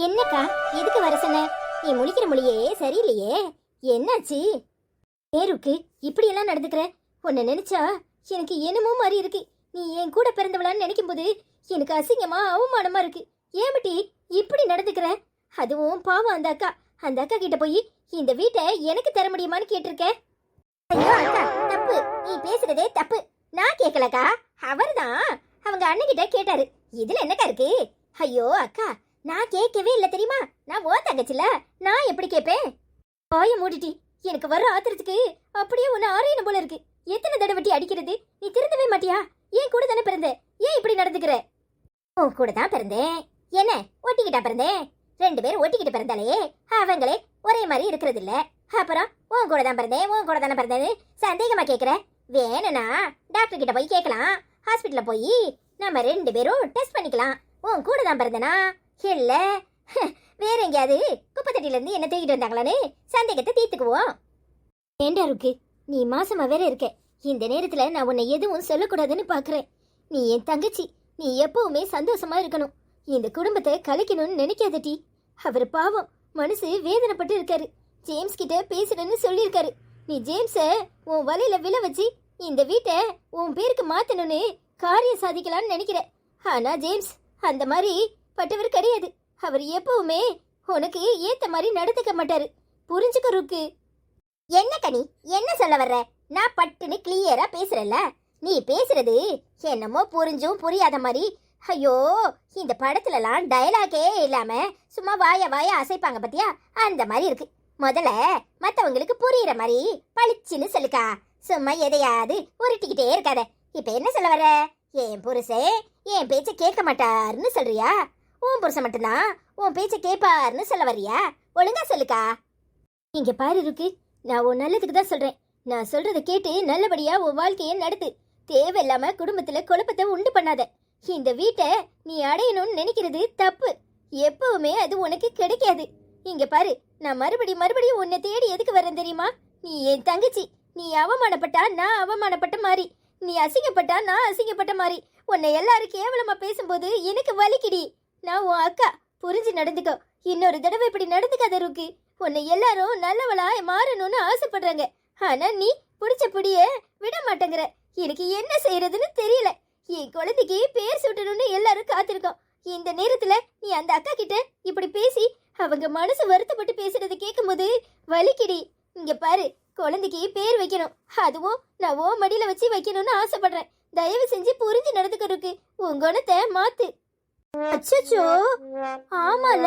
என்னக்கா, எதுக்கு வர சொன்ன? நீ முழிக்கிற மொழியே சரியில்லையே. என்னாச்சு? பேருக்கு இப்படி எல்லாம் நடந்துக்கிற? உன்னை நினைச்சா எனக்கு என்னமோ மாதிரி இருக்கு. நீ என் கூட பிறந்தவளான்னு நினைக்கும் போது எனக்கு அசிங்கமா அவமானமா இருக்கு. ஏமட்டி இப்படி நடந்துக்கிற? அதுவும் பாவம் அந்த அக்கா கிட்ட போய் இந்த வீட்டை எனக்கு தர முடியுமான்னு கேட்டிருக்க. ஐயோ அக்கா, தப்பு. நீ பேசுறதே தப்பு. நான் கேட்கலக்கா, அவர்தான் அவங்க அண்ணன் கிட்ட கேட்டாரு. இதுல என்னக்கா இருக்கு? ஐயோ அக்கா, நான் கேட்கவே இல்லை தெரியுமா? நான் ஓ தங்கச்சில, நான் எப்படி கேட்பேன்? பாய மூடிட்டி. எனக்கு வர ஆத்திரத்துக்கு அப்படியே உன்னை ஆரையணும் போல இருக்கு. எத்தனை தடவை அடிக்கிறது? நீ திருந்தவே மாட்டியா? ஏன் கூட தானே பிறந்த, ஏன் இப்படி நடந்துக்கிற? உன் கூட தான் பிறந்தேன். என்ன ஒட்டிக்கிட்டா பிறந்தேன்? 2 பேரும் ஒட்டிக்கிட்டு பிறந்தாலே அவங்களே ஒரே மாதிரி இருக்கிறது இல்ல. அப்புறம் உன் கூட தான் பிறந்தேன், உன் கூட தானே பிறந்தது சந்தேகமா கேட்குற? வேணும்னா டாக்டர் கிட்ட போய் கேட்கலாம். ஹாஸ்பிட்டல்ல போய் நம்ம 2 பேரும் டெஸ்ட் பண்ணிக்கலாம். உன் கூட தான் பிறந்தனா இல்ல வேற எங்கேயாவது குப்பத்தட்டில இருந்து என்ன தூக்கிட்டு வந்தாங்களான்னு சந்தேகத்தை தீர்த்துக்குவோம். ஏண்டா இருக்கு, நீ மாசமா வேற இருக்க. இந்த நேரத்துல நான் உன்னை எதுவும் சொல்லக்கூடாதுன்னு பாக்குறேன். நீ என் தங்கச்சி, நீ எப்பவுமே சந்தோஷமா இருக்கணும். இந்த குடும்பத்தை கலைக்கணும்னு நினைக்காதட்டி. அவர் பாவம் மனசு வேதனைப்பட்டு இருக்காரு. ஜேம்ஸ் கிட்ட பேசுறேன்னு சொல்லியிருக்காரு. நீ ஜேம்ஸ உன் வலையில விழ வச்சு இந்த வீட்டை உன் பேருக்கு மாத்தணும்னு காரியம் சாதிக்கலாம்னு நினைக்கிற. ஆனா ஜேம்ஸ் அந்த மாதிரி பட்டவர் கிடையாது. அவர் எப்பவுமே உனக்கு ஏத்த மாதிரி நடந்துக்க மாட்டாரு. புரிஞ்சுக்க ருக்கு. என்ன கனி, என்ன சொல்ல வர்ற? நான் பட்டுன்னு கிளியரா பேசுறேன்ல. நீ பேசுறது என்னமோ புரிஞ்சும் புரியாத மாதிரி. ஐயோ, இந்த படத்துலலாம் டயலாகே இல்லாம சும்மா வாய அசைப்பாங்க பத்தியா, அந்த மாதிரி இருக்கு. முதல்ல மத்தவங்களுக்கு புரியுற மாதிரி பளிச்சுன்னு சொல்லுக்கா. சும்மா எதையாவது உருட்டிக்கிட்டே இருக்காத. இப்ப என்ன சொல்ல வர? என் புருஷன் என் பேச்ச கேட்க மாட்டாருன்னு சொல்றியா? உன் புருஷன் மட்டும்தான் உன் பேச்ச கேட்பாருன்னு சொல்ல வர்றியா? ஒழுங்கா சொல்லுக்கா. இங்க பாரு இருக்கு, நான் உன் நல்லதுக்கு தான் சொல்றேன். நான் சொல்றதை கேட்டு நல்லபடியா உன் வாழ்க்கையை நடத்து. தேவையில்லாம குடும்பத்துல குழப்பத்தை உண்டு பண்ணாத. இந்த வீட்டை நீ அடையணும்னு நினைக்கிறது தப்பு. எப்பவுமே அது உனக்கு கிடைக்காது. இங்க பாரு, நான் மறுபடியும் உன்னை தேடி எதுக்கு வரேன் தெரியுமா? நீ என் தங்கச்சி. நீ அவமானப்பட்டா நான் அவமானப்பட்ட மாதிரி, நீ அசிங்கப்பட்டா நான் அசிங்கப்பட்ட மாதிரி. உன்னை எல்லாரும் கேவலமா பேசும்போது எனக்கு வலிக்குடி. நான் உன் அக்கா, புரிஞ்சு நடந்துக்கோ. இன்னொரு தடவை இப்படி நடந்துக்காத இருக்கு. உன்னை எல்லாரும் நல்லவளா மாறணும்னு ஆசைப்படுறாங்க. ஆனா நீ பிடிச்ச பிடிய விட மாட்டேங்கிற. எனக்கு என்ன செய்யறதுன்னு தெரியல. என் குழந்தைக்கு பேர் சூட்டணும்னு எல்லாரும் காத்திருக்கோம். இந்த நேரத்துல நீ அந்த அக்கா கிட்ட இப்படி பேசி அவங்க மனசு வருத்தப்பட்டு பேசுறதை கேட்கும் போது வலிக்குடி. இங்க பாரு, குழந்தைக்கு பேர் வைக்கணும். அதுவும் நான் ஓ மடியில வச்சு வைக்கணும்னு ஆசைப்படுறேன். தயவு செஞ்சு புரிஞ்சு நடந்துக்கிறதுக்கு உன் குணத்தை மாத்து. அச்சோ, ஆமால,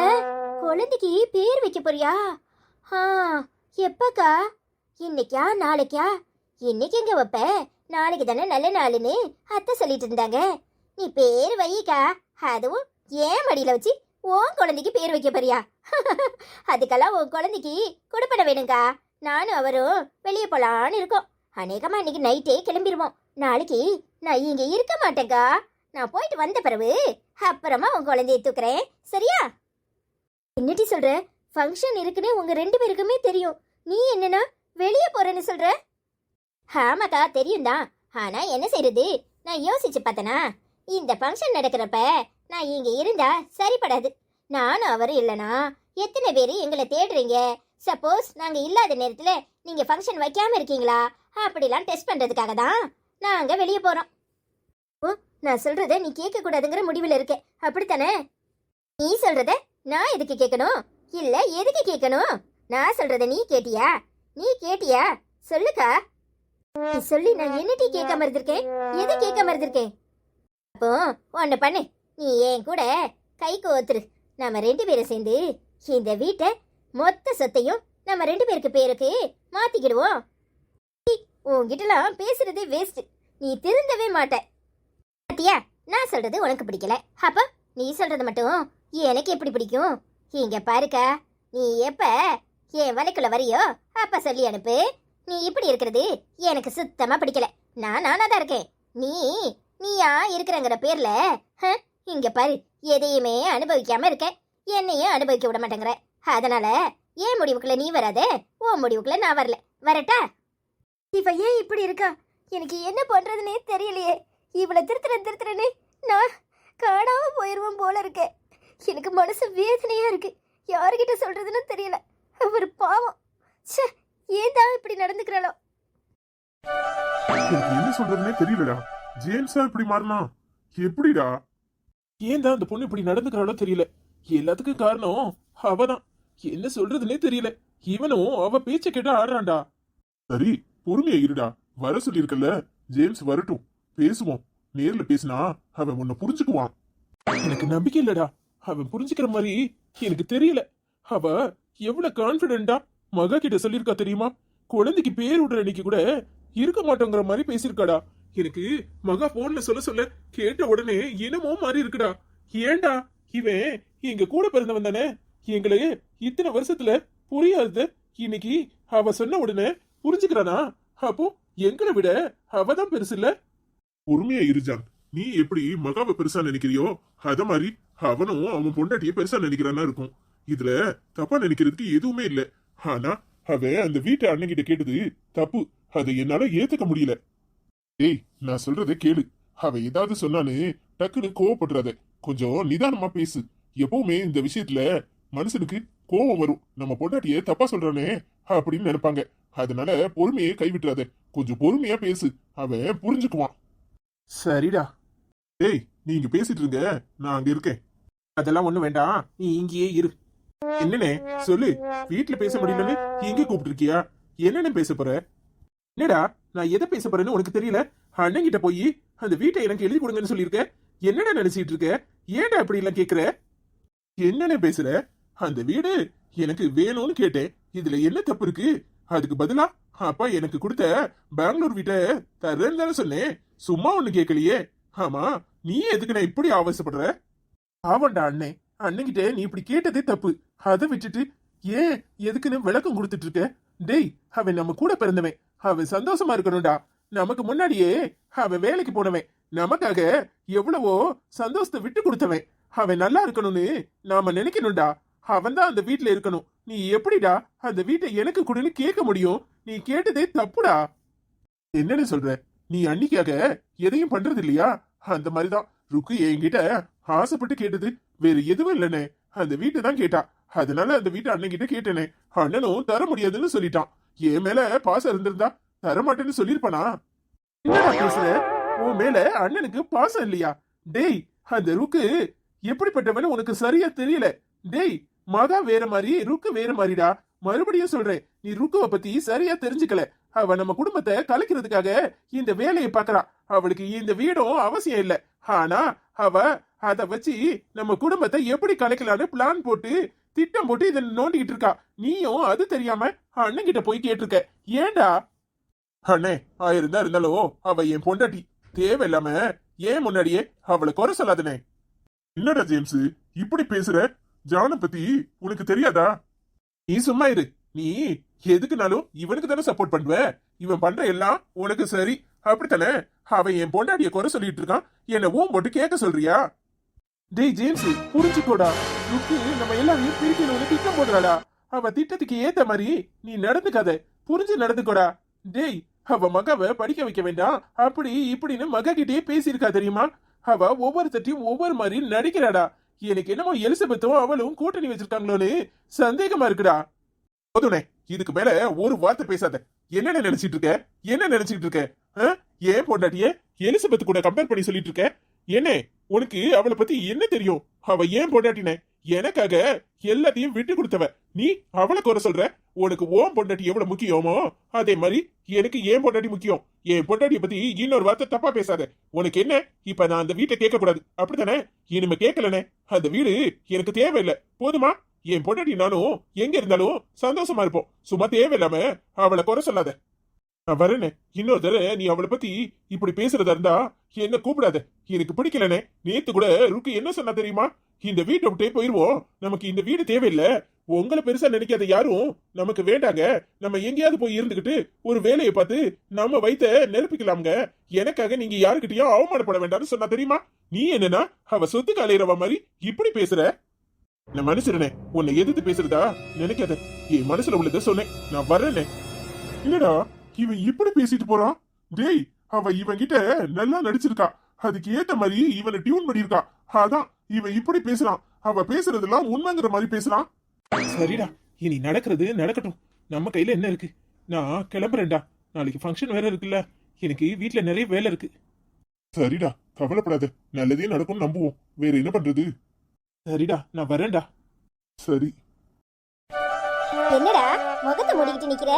குழந்தைக்கு பேர் வைக்க போறியா? எப்பக்கா? இன்னைக்கா நாளைக்கா? இன்னைக்கு எங்க வைப்ப? நாளைக்கு தானே நல்ல நாளுன்னு அத்தை சொல்லிட்டு இருந்தாங்க. நீ பேர் வைக்கா. அதுவும் ஏன் மடியில வச்சு உன் குழந்தைக்கு பேர் வைக்க போறியா? அதுக்கெல்லாம் உன் குழந்தைக்கு கொடுப்பட வேணுங்கா. நானும் அவரும் வெளியே போலான்னு இருக்கோம். அநேகமா இன்னைக்கு நைட்டே கிளம்பிடுவோம். நாளைக்கு நான் இங்க இருக்க மாட்டேங்கா. நான் போயிட்டு வந்த பிறகு அப்புறமா உன் குழந்தைய தூக்குறேன், சரியா? என்னடி சொல்ற? ஃபங்க்ஷன் இருக்குன்னு உங்க 2 பேருக்குமே தெரியும். நீ என்னன்னா வெளியே போறேன்னு சொல்ற? ஆமாக்கா, தெரியும் தான். ஆனா என்ன செய்யறது? நான் யோசிச்சு பார்த்தனா, இந்த ஃபங்க்ஷன் நடக்கிறப்ப நான் இங்க இருந்தா சரிப்படாது. நானும் அவரும் இல்லைனா எத்தனை பேர் எங்களை தேடுறீங்க? சப்போஸ் நாங்க இல்லாத நேரத்துல நீங்க ஃபங்க்ஷன் வைக்காம இருக்கீங்களா அப்படிலாம் டெஸ்ட் பண்றதுக்காக தான் நாங்க வெளியே போறோம். ஓ, நான் சொல்றத நீ கேட்க கூடாதுங்கிற முடிவில் இருக்க, அப்படித்தானே? நீ சொல்றத நான் எதுக்கு கேட்கணும்? இல்ல எதுக்கு கேட்கணும்? நான் சொல்றத நீ கேட்டியா? நீ கேட்டியா? சொல்லுக்கா. நீ சொல்லி நான் என்னட்டி கேட்காம இருந்திருக்கேன்? எது கேட்காம இருந்திருக்கேன்? அப்போ ஒன்னு பண்ணு, நீ என் கூட கை கோத்துரு. நம்ம 2 பேரும் சேர்ந்து இந்த வீட்டை மொத்த சொத்தையும் நம்ம 2 பேருக்கு பேருக்கு மாத்திக்கிடுவோம். உன்கிட்டலாம் பேசுறதே வேஸ்ட். நீ திருந்தவே மாட்ட. பாத்தியா, நான் சொல்றது உனக்கு பிடிக்கல. அப்ப நீ சொல்றது மட்டும் எனக்கு எப்படி பிடிக்கும்? இங்க பாருக்கா, நீ எப்ப என் வலைக்குள்ள வரியோ அப்ப சொல்லி அனுப்பு. நீ இப்படி இருக்கிறது எனக்கு சுத்தமா பிடிக்கல. நான் நானா தான் இருக்கேன். நீயா இருக்கிறங்கிற பேர்ல இங்க பாரு, எதையுமே அனுபவிக்காம இருக்க. என்னையும் அனுபவிக்க விட மாட்டேங்கிற. அதனால ஏன் முடிவுக்குள்ள நீ வராத, உன் முடிவுக்குள்ள நான் வரல. வரட்டா? இவ ஏன் இப்படி இருக்கா? எனக்கு என்ன பண்றதுன்னே தெரியலையே. இவளை திருத்துறேன்னு நான் காணாம போயிருவோம் போல இருக்கேன். எனக்கு மனசு வேதனையா இருக்கு. யாருகிட்ட சொல்றதுன்னு தெரியல. அவர் பாவம். ச்சே, ஏன் தான் இப்படி நடந்துக்கிறாளோ? எனக்கு என்ன சொல்றதுன்னே தெரியலடா. ஜேம்ஸா இப்படி மாறினா எப்படிடா? ஏன் தான் அந்த பொண்ணு இப்படி நடந்துக்கிறாளோ தெரியல. எல்லாத்துக்கும் காரணம் அவதான். என்ன சொல்றதுன்னே தெரியல. இவனும் அவ பேச்ச கேட்டு ஆடுறான்டா. சரி, பொறுமையா இருடா. வர சொல்லியிருக்கல, ஜேம்ஸ் வரட்டும், பேசுவோம். நேர்ல பேசினா அவன் உன்னை புரிஞ்சுக்குவான். எனக்கு நம்பிக்கை இல்லடா. அவன் புரிஞ்சுக்கிற மாதிரி எனக்கு தெரியல. அவ எவ்வளவு கான்பிடென்டா மகா கிட்ட சொல்லிருக்கா தெரியுமா? குழந்தைக்கு பேர் விடுற அன்னைக்கு கூட இருக்க மாட்டோங்கிற மாதிரி பேசிருக்காடா. எனக்கு மகா போன்ல சொல்ல சொல்ல கேட்ட உடனே என்னமோ மாதிரி இருக்குடா. ஏன்டா, இவன் எங்க கூட பிறந்தவன் தானே. எங்களை இத்தனை வருஷத்துல புரியாது, இன்னைக்கு அவ சொன்ன உடனே புரிஞ்சுக்கிறானா? அப்போ எங்களை விட அவதான் பெருசு இல்ல? பொறுமையா இருஜான். நீ எப்படி மகாவை பெருசா நினைக்கிறியோ அத மாதிரி அவனும் அவன் பொண்டாட்டிய பெருசா நினைக்கிறானா இருக்கும். இதுல தப்பா நினைக்கிறதுக்கு எதுவுமே இல்ல. ஆனா அவன் அந்த வீட்டை அண்ணங்கிட்ட கேட்டது தப்பு. அதை என்னால ஏத்துக்க முடியல. ஏய், நான் சொல்றதை கேளு. அவ ஏதாவது சொன்னானு டக்குன்னு கோவப்படுறாத. கொஞ்சம் நிதானமா பேசு. எப்பவுமே இந்த விஷயத்துல மனுஷனுக்கு கோவம் வரும். நம்ம பொண்டாட்டிய தப்பா சொல்றானே அப்படின்னு நினைப்பாங்க. அதனால பொறுமையை கைவிட்டுறாத. கொஞ்சம் பொறுமையா பேசு, அவன் புரிஞ்சுக்குவான். சரிடா. ஏய், நீங்க பேசிட்டு இருங்க, நான் அங்க இருக்கேன். அதெல்லாம் ஒண்ணு வேண்டாம், நீ இங்கேயே இரு. என்னனே சொல்லு. வீட்டுல பேச முடியலன்னு இங்க கூப்பிட்டு இருக்கியா? என்னன்னு பேச போற? என்னடா, நான் எதை பேச போறேன்னு உனக்கு தெரியல? அண்ணங்கிட்ட போய் அந்த வீட்டை எனக்கு எழுதி கொடுங்கன்னு சொல்லியிருக்க. என்னடா நினைச்சிட்டு இருக்க? ஏன்டா இப்படி எல்லாம் கேக்குற? என்னன்னு பேசுற? அந்த வீடு எனக்கு வேணும்னு கேட்டேன். இதுல என்ன தப்பு இருக்கு? அதுக்கு பதிலா அப்பா எனக்கு கொடுத்த பெங்களூர் வீட்டை தரேன்னு தானே சொன்னேன். சும்மா ஒண்ணு கேட்கலையே. ஆமா, நீ எதுக்கு நான் இப்படி ஆவேசப்படுற? ஆவண்டா அண்ணே, அண்ணங்கிட்ட நீ இப்படி கேட்டதே தப்பு. அதை விட்டுட்டு ஏன் எதுக்குன்னு விளக்கம் கொடுத்துட்டு இருக்க? டேய், அவன் நம்ம கூட பிறந்தவன். அவன் சந்தோஷமா இருக்கணும்டா. நமக்கு முன்னாடியே அவன் வேலைக்கு போனவன். நமக்காக எவ்வளவோ சந்தோஷத்தை விட்டு கொடுத்தவன். அவன் நல்லா இருக்கணும்னு நாம நினைக்கணும்டா. அவன் தான் அந்த வீட்டுல இருக்கணும். நீ எப்படிடா அந்த வீட்டை எனக்கு கொடுன்னு கேட்க முடியும்? நீ கேட்டதே தப்புடா. என்னன்னு சொல்ற? நீ அன்னிக்காக எதையும் பண்றது இல்லையா? அந்த மாதிரிதான் ருக்கு என்கிட்ட ஆசைப்பட்டு கேட்டது வேற எதுவும் இல்லனே. அந்த வீட்டை தான் கேட்டா. அதனால அந்த வீட்டை அண்ணன் கிட்ட கேட்டேனே. அண்ணனும் தர முடியாதுன்னு சொல்லிட்டான். என் மேல பாசம் இருந்திருந்தா தரமாட்டேன்னு சொல்லிருப்பானா? என்னடா பேசுற? உன் மேல அண்ணனுக்கு பாசம் இல்லையா? டேய், அந்த ருக்கு எப்படிப்பட்டவன்னு உனக்கு சரியா தெரியல. டேய், மகா வேற மாதிரி, ருக்கு வேற மாதிரிடா. மறுபடியும் சொல்றேன், நீ ருக்குவை பத்தி சரியா தெரிஞ்சுக்கல. அவ நம்ம குடும்பத்தை கலைக்கிறதுக்காக இந்த வேலையை பாக்குறா. அவளுக்கு இந்த வீடும் அவசியம் இல்ல. ஆனா அவ அத வச்சு நம்ம குடும்பத்தை எப்படி கலைக்கலான்னு பிளான் போட்டு திட்டம் போட்டு இதை நோண்டிக்கிட்டு இருக்கா. நீயும் அது தெரியாம அண்ணன் கிட்ட போய் கேட்டிருக்க. ஏன்டா? அண்ணே, ஆயிருந்தா இருந்தாலும் அவ என் பொண்டாட்டி. தேவையில்லாம ஏன் முன்னாடியே அவளை குறை சொல்லாதனே. என்னடா ஜேம்ஸ் இப்படி பேசுற? ஜானை பத்தி உனக்கு தெரியாதா? நீ சும்மா இரு. நீ எதுக்குனாலும் இவனுக்கு தானே சப்போர்ட் பண்ணுவ. இவன் பண்ற எல்லாம் உனக்கு சரி அப்படித்தானே? அவன் என் பொண்டாட்டிய குறை சொல்லிட்டு இருக்கான். என்ன ஊம் போட்டு கேட்க சொல்றியா? டேய் ஜேம்ஸ், புரிஞ்சுக்கோடா. ருக்கு நம்ம எல்லாரையும் பிரிக்கணும்னு திட்டம் போடுறாடா. அவ திட்டத்துக்கு ஏத்த மாதிரி நீ நடந்துக்காத. புரிஞ்சு நடந்துக்கோடா. டேய், அவ மகாவை படிக்க வைக்க வேண்டாம் அப்படி இப்படின்னு மகா கிட்டே பேசியிருக்கா தெரியுமா? அவ ஒவ்வொருத்தையும் ஒவ்வொரு மாதிரி நடிக்கிறாடா. எனக்கு என்னமோ எலிசபெத்தும் அவளும் கூட்டணி வச்சிருக்காங்களோன்னு சந்தேகமா இருக்குடா. போதுனே, இதுக்கு மேல ஒரு வார்த்தை பேசாத. என்ன நினைச்சிட்டு இருக்க? என்ன நினைச்சிட்டு இருக்க? ஏன் பொண்டாட்டிய எலிசபெத் கூட கம்பேர் பண்ணி சொல்லிட்டு இருக்க? என்ன உனக்கு அவளை பத்தி என்ன தெரியும்? அவ ஏன் பொண்டாட்டின எனக்காக எல்லாத்தையும் விட்டு கொடுத்தவ. நீ அவளை குறை சொல்ற. உனக்கு ஓம் பொண்டாட்டி எவ்வளவு முக்கியமோ அதே மாதிரி எனக்கு ஏன் பொண்டாட்டி முக்கியம். என் பொண்டாட்டிய பத்தி இன்னொரு வார்த்தை தப்பா பேசாத. உனக்கு என்ன, இப்ப நான் அந்த வீட்டை கேட்க கூடாது அப்படித்தானே? இனிமே கேட்கலனே. அந்த வீடு எனக்கு தேவையில்லை. போதுமா? என் பொண்டாட்டி நானும் எங்க இருந்தாலும் சந்தோஷமா இருப்போம். சும்மா தேவையில்லாம அவளை குறை சொல்லாத. நான் வரேனே. இன்னொரு தடவை நீ அவளை பத்தி இப்படி பேசுறதா இருந்தா என்ன கூப்பிடாத. எனக்கு பிடிக்கலனே. நேத்து கூட ருக்கு என்ன சொன்னா தெரியுமா? இந்த வீட்டை விட்டே போயிருவோம். நமக்கு இந்த வீடு தேவையில்லை. உங்களை பெருசா நினைக்காத யாரும் நமக்கு வேண்டாங்க. நம்ம எங்கேயாவது போய் இருந்துகிட்டு ஒரு வேலையை பார்த்து நம்ம வைத்த நெருப்பிக்கலாம்ங்க. எனக்காக நீங்க யாருக்கிட்டையும் அவமானப்பட வேண்டாம்னு சொன்னா தெரியுமா? நீ என்னன்னா அவ சொத்துக்கு அலையிறவ மாதிரி இப்படி பேசுற. நான் மனுஷனே, உன்னை எதிர்த்து பேசுறதா நினைக்காத. என் மனசுல உள்ளத சொன்னேன். நான் வரேனே. இல்லடா, இவன் இப்படி பேசிட்டு போறான். டேய், அவ இவன் கிட்ட நல்லா நடிச்சிருக்கா. அதுக்கு ஏத்த மாதிரி இவனை டியூன் பண்ணிருக்கா. அதான் இவன் இப்படி பேசுறான். அவ பேசுறதெல்லாம் உண்மைங்கிற மாதிரி பேசுறான். சரிடா, இனி நடக்கிறது நடக்கட்டும். நம்ம கையில என்ன இருக்கு? நான் கிளம்புறேன்டா. நாளைக்கு ஃபங்க்ஷன் வேற இருக்குல்ல. எனக்கு வீட்ல நிறைய வேலை இருக்கு. சரிடா, கவலைப்படாத, நல்லதே நடக்கும் நம்புவோம். வேற என்ன பண்றது? சரிடா, நான் வரேன்டா. சரி. என்னடா முகத்தை மூடிக்கிட்டு நிக்கிற?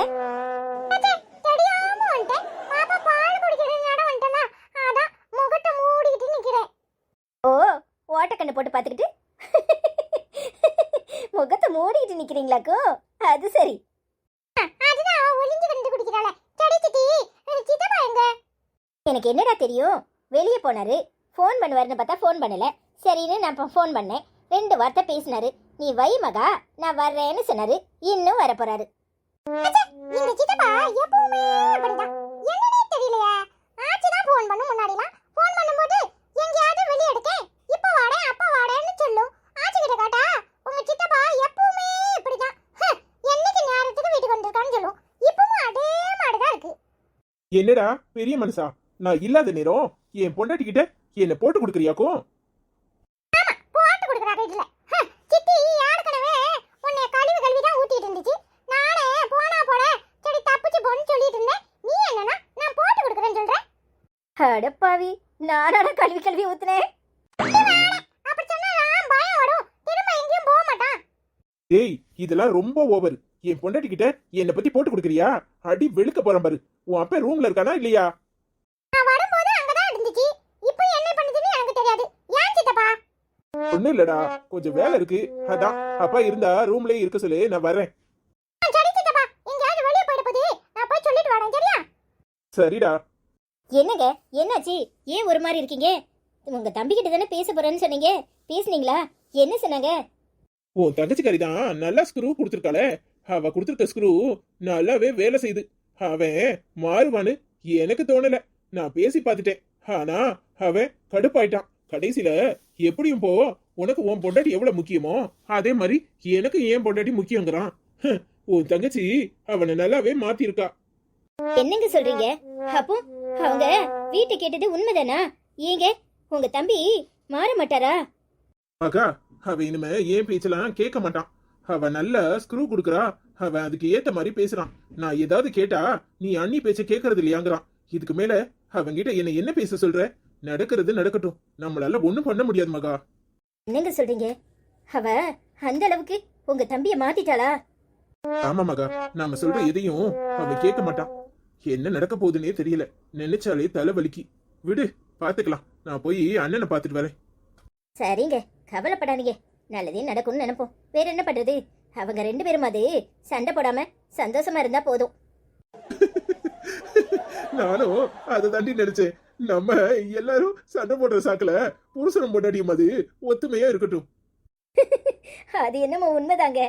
ஓ, ஓட்டக்கண்ணு போட்டு பாத்துக்கிட்டு முகத்தை மூடிக்கிட்டு நிக்கிறீங்களாக்கோ? அது சரி. எனக்கு என்னடா தெரியும்? வெளியே போனாரு, ஃபோன் பண்ணுவாருன்னு பார்த்தா ஃபோன் பண்ணல. சரின்னு நான் ஃபோன் பண்ணேன். 2 வார்த்தை பேசினாரு. நீ வை மகா, நான் வர்றேன்னு சொன்னாரு. இன்னும் வர போறாரு. என்னடா பெரிய மனுஷா, நான் இல்லாத நேரம் என் பொண்டாட்டி கிட்ட என்ன போட்டு கொடுக்குறியாக்கும்? அடப்பாவி, நானாடா கல்வி கல்வி ஊத்துனேன். டேய், இதெல்லாம் ரொம்ப ஓவர். என் பொண்டாட்டி கிட்ட என்ன பத்தி போட்டு கொடுக்குறியா? அடி வெளுக்க போறேன் பாரு. உன் அப்பா ரூம்ல இருக்கானா இல்லையா? ஒண்ணும் இல்லடா, கொஞ்சம் வேலை இருக்கு. அதான் அப்பா இருந்தா ரூம்லயே இருக்க சொல்லு, நான் வரேன். சரிடா. என்னங்க, என்னாச்சு? ஏன் ஒரு மாதிரி இருக்கீங்க? உங்க தம்பி கிட்ட தானே பேச போறேன்னு சொன்னீங்க. பேசுனீங்களா? என்ன சொன்னாங்க? உன் தங்கச்சிக்காரி தான் நல்லா ஸ்க்ரூ கொடுத்துருக்காளே. அவ கொடுத்துருக்க ஸ்க்ரூ நல்லாவே வேலை செய்யுது. அவன் மாறுவான்னு எனக்கு தோணல. நான் பேசி பார்த்துட்டேன். ஆனா அவன் கடுப்பாயிட்டான். கடைசியில எப்படியும் போ, உனக்கு உன் பொண்டாட்டி எவ்வளவு முக்கியமோ அதே மாதிரி எனக்கு ஏன் பொண்டாட்டி முக்கியங்கிறான். உன் தங்கச்சி அவனை நல்லாவே மாத்திருக்கா. என்னங்க சொல்றீங்க? அப்போ அவங்க வீட்டை கேட்டது உண்மைதானா? ஏங்க உங்க தம்பி மாற மாட்டாரா? மகா, அவ இனிமே ஏன் பேச்செல்லாம் கேட்க மாட்டான். அவ நல்ல ஸ்க்ரூ கொடுக்கறா. அவன் அதுக்கு ஏத்த மாதிரி பேசுறான். நான் ஏதாவது கேட்டா நீ அண்ணி பேச்ச கேட்கறது இல்லையாங்கிறான். இதுக்கு மேல அவங்கிட்ட என்ன பேச சொல்ற? நடக்கிறது நடக்கட்டும். நம்மளால ஒண்ணும் பண்ண முடியாது மகா. என்னங்க சொல்றீங்க? அவ அந்த அளவுக்கு உங்க தம்பிய மாத்திட்டாளா? ஆமா மகா, நாம சொல்ற எதையும் அவன் கேட்க மாட்டான். என்ன நடக்க போகுதுன்னே தெரியல. நினைச்சாலே தலை வலிக்கு. விடு, பாத்துக்கலாம். நான் போய் அண்ணனை பாத்துட்டு வரேன். சரிங்க, கவலைப்படாதீங்க. நல்லதே நடக்கும்னு நினைப்போம். வேற என்ன பண்றது? அவங்க 2 பேரும் அது சண்டை போடாம சந்தோஷமா இருந்தா போதும். நானும் அதை தாண்டி நினைச்சேன். நம்ம எல்லாரும் சண்டை போடுற சாக்குல புருஷனும் பொண்டாட்டியும் அது ஒத்துமையா இருக்கட்டும். அது என்னமோ உண்மைதாங்க.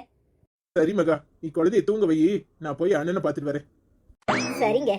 சரி மகா, நீ குழந்தைய தூங்க வை. நான் போய் அண்ணனை பாத்துட்டு வரேன். சரிங்க.